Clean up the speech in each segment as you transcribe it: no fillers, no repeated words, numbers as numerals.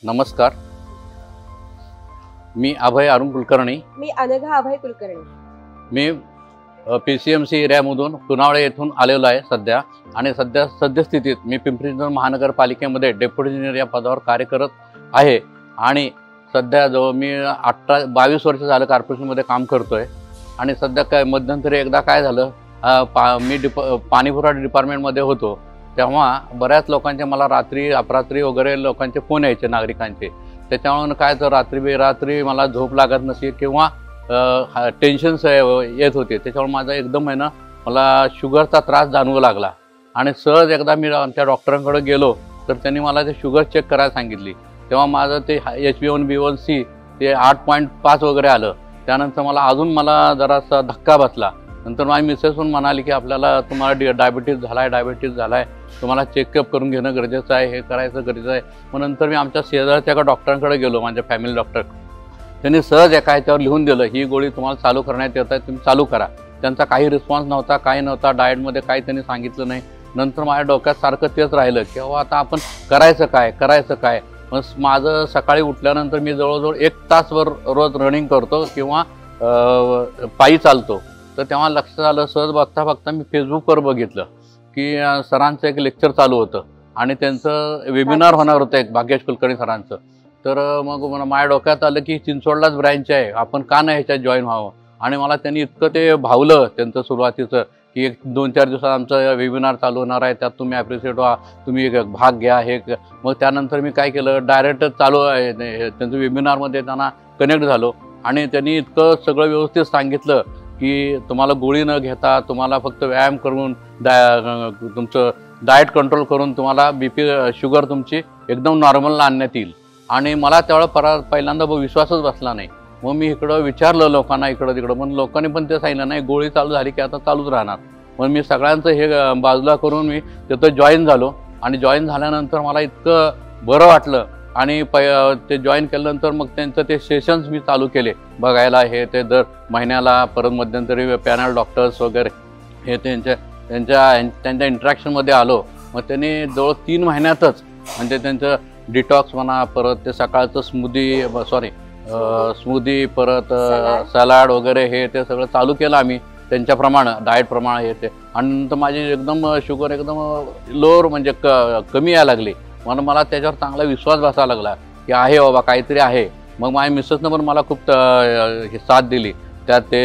नमस्कार, मी अभय अरुण कुलकर्णी. मी अनघा अभय कुलकर्णी. मी PCMC एरियामधून पुनावळे येथून आलेलो आहे सध्या. आणि सद्यस्थितीत मी पिंपरी चिंचवड महानगरपालिकेमध्ये डेप्युटी इंजिनियर या पदावर कार्य करत आहे. आणि सध्या जो मी 22 वर्ष झालं कॉर्पोरेशनमध्ये काम करतोय. आणि सध्या काय मध्यंतरी एकदा काय झालं, मी पाणीपुरवठा डिपार्टमेंटमध्ये होतो, तेव्हा बऱ्याच लोकांचे मला रात्री अपरात्री वगैरे लोकांचे फोन यायचे नागरिकांचे. त्याच्यामुळे काय तर रात्री बेरात्री मला झोप लागत नसे किंवा टेन्शन्स येत होते. त्याच्यामुळे माझा एकदम आहे ना मला शुगरचा त्रास जाणवू लागला. आणि सहज एकदा मी आमच्या डॉक्टरांकडे गेलो तर त्यांनी मला ते शुगर चेक करायला सांगितली. तेव्हा माझं ते HbA1c ते 8.5 वगैरे आलं. त्यानंतर मला जरासा धक्का बसला. नंतर माझी मिसेस पण म्हणाली की आपल्याला तुम्हाला डायबिटीज झाला आहे, तुम्हाला चेकअप करून घेणं गरजेचं आहे, हे करायचं गरजेचं आहे. मग नंतर मी आमच्या शेजारच्या डॉक्टरांकडे गेलो, माझ्या फॅमिली डॉक्टर. त्यांनी सहज एका ह्याच्यावर लिहून दिलं, ही गोळी तुम्हाला चालू करण्यात येत आहे, तुम्ही चालू करा. त्यांचा काही रिस्पॉन्स नव्हता, काही नव्हता, डाएटमध्ये काही त्यांनी सांगितलं नाही. नंतर माझ्या डोक्यात सारखं तेच राहिलं की आता आपण करायचं काय. मग माझं सकाळी उठल्यानंतर मी जवळजवळ 1 तासभर रोज रनिंग करतो किंवा पायी चालतो. तर तेव्हा लक्षात आलं, सहज बघता मी फेसबुकवर बघितलं की सरांचं एक लेक्चर चालू होतं आणि त्यांचं वेबिनार होणार होतं एक भाग्येश कुलकर्णी सरांचं. तर मग माझ्या डोक्यात आलं की चिंचवडलाच ब्रँच आहे, आपण का नाही ह्याच्यात जॉईन व्हावं. आणि मला त्यांनी इतकं ते भावलं त्यांचं सुरुवातीचं की 1-2-4 दिवसात आमचं वेबिनार चालू होणार आहे, त्यात तुम्ही ॲप्रिशिएट व्हा, तुम्ही एक भाग घ्या. मग त्यानंतर मी काय केलं, डायरेक्ट चालू आहे त्यांचं वेबिनारमध्ये त्यांना कनेक्ट झालो. आणि त्यांनी इतकं सगळं व्यवस्थित सांगितलं की तुम्हाला गोळी न घेता तुम्हाला फक्त व्यायाम करून तुमचं डाएट कंट्रोल करून तुम्हाला BP शुगर तुमची एकदम नॉर्मलला आणण्यात येईल. आणि मला त्यावेळेला पहिल्यांदा विश्वासच बसला नाही. मग मी इकडं विचारलं लोकांना इकडं तिकडं, पण लोकांनी पण ते सांगितलं नाही, गोळी चालू झाली की आता चालूच राहणार. मग मी सगळ्यांचं हे बाजूला करून मी तिथं जॉईन झालो. आणि जॉईन झाल्यानंतर मला इतकं बरं वाटलं. आणि ते जॉईन केल्यानंतर मग त्यांचं ते सेशन्स मी चालू केले बघायला, हे ते दर महिन्याला. परत मध्यंतरी पॅनल डॉक्टर्स वगैरे हे त्यांच्या इंटरॅक्शनमध्ये आलो. मग त्यांनी जवळ 3 महिन्यातच म्हणजे त्यांचं डिटॉक्स म्हणा, परत ते सकाळचं स्मूदी परत सलाड वगैरे हे ते सगळं चालू केलं आम्ही त्यांच्याप्रमाणे, डाएटप्रमाणे हे ते. आणि नंतर माझी एकदम शुगर एकदम लोअर म्हणजे कमी यायला लागली. म्हणून मला त्याच्यावर चांगला विश्वास बसायला लागला की आहे बाबा काहीतरी आहे. मग माझ्या मिसेसनं पण मला खूप साथ दिली. त्यात ते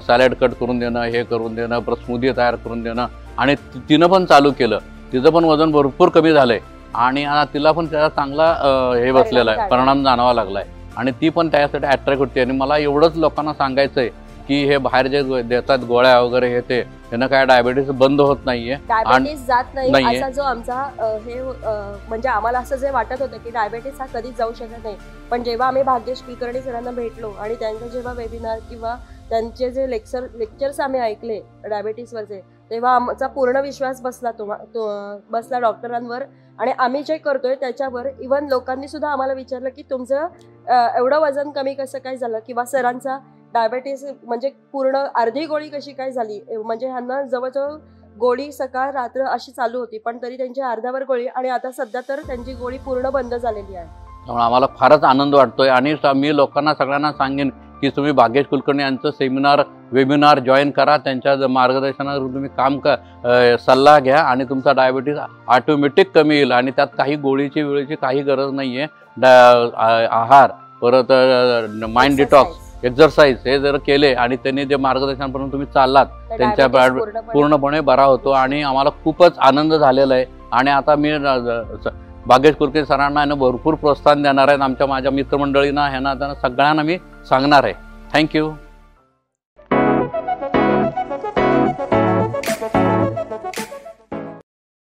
सॅलड कट करून देणं, हे करून देणं, परत स्मूदी तयार करून देणं. आणि तिनं पण चालू केलं. तिचं पण वजन भरपूर कमी झालं आहे. आणि तिला पण त्याचा चांगला हे बसलेला आहे, परिणाम जाणवा लागला आहे. आणि ती पण त्यासाठी अट्रॅक्ट होते. आणि मला एवढंच लोकांना सांगायचं आहे की हे बाहेर जे देतात गोळ्या वगैरे हे ते, त्यांना काय डायबिटीस बंद होत नाहीये, डायबिटीस जात नाही असा जो आमचा हे म्हणजे आम्हाला असं जे वाटत होतं की डायबिटीस हा कधीच जाऊ शकत नाही. पण जेव्हा आम्ही भाग्येश कुलकर्णी सरांना भेटलो आणि त्यांचं जेव्हा वेबिनार किंवा त्यांचे जे लेक्चर्स आम्ही ऐकले डायबिटीसवरचे, तेव्हा आमचा पूर्ण विश्वास बसला डॉक्टरांवर. आणि आम्ही जे करतोय त्याच्यावर इव्हन लोकांनी सुद्धा आम्हाला विचारलं की तुमचं एवढं वजन कमी कसं काय झालं, किंवा सरांचा डायबिटीस म्हणजे पूर्ण अर्धी गोळी कशी काय झाली. म्हणजे ह्यांना जवळजवळ गोळी सकाळ रात्र अशी चालू होती, पण तरी त्यांची अर्ध्यावर गोळी. आणि आता सध्या तर त्यांची गोळी पूर्ण बंद झालेली आहे. त्यामुळे आम्हाला फारच आनंद वाटतोय. आणि मी लोकांना सगळ्यांना सांगेन की तुम्ही भाग्येश कुलकर्णी यांचं वेबिनार जॉईन करा. त्यांच्या मार्गदर्शनावर तुम्ही सल्ला घ्या आणि तुमचा डायबिटीस ऑटोमॅटिक कमी येईल. आणि त्यात काही वेळेची काही गरज नाही आहे. आहार, परत माइंड डिटॉक्स, एक्झरसाइज हे जर केले आणि त्यांनी जे मार्गदर्शनापर्यंत तुम्ही चाललात, त्यांच्या पूर्णपणे बरा होतो. आणि आम्हाला खूपच आनंद झालेला आहे. आणि आता मी भाग्येश कुलकर्णी सरांना भरपूर प्रोत्साहन देणार आहेत. माझ्या मित्रमंडळींना त्यांना सगळ्यांना मी सांगणार आहे. थँक्यू.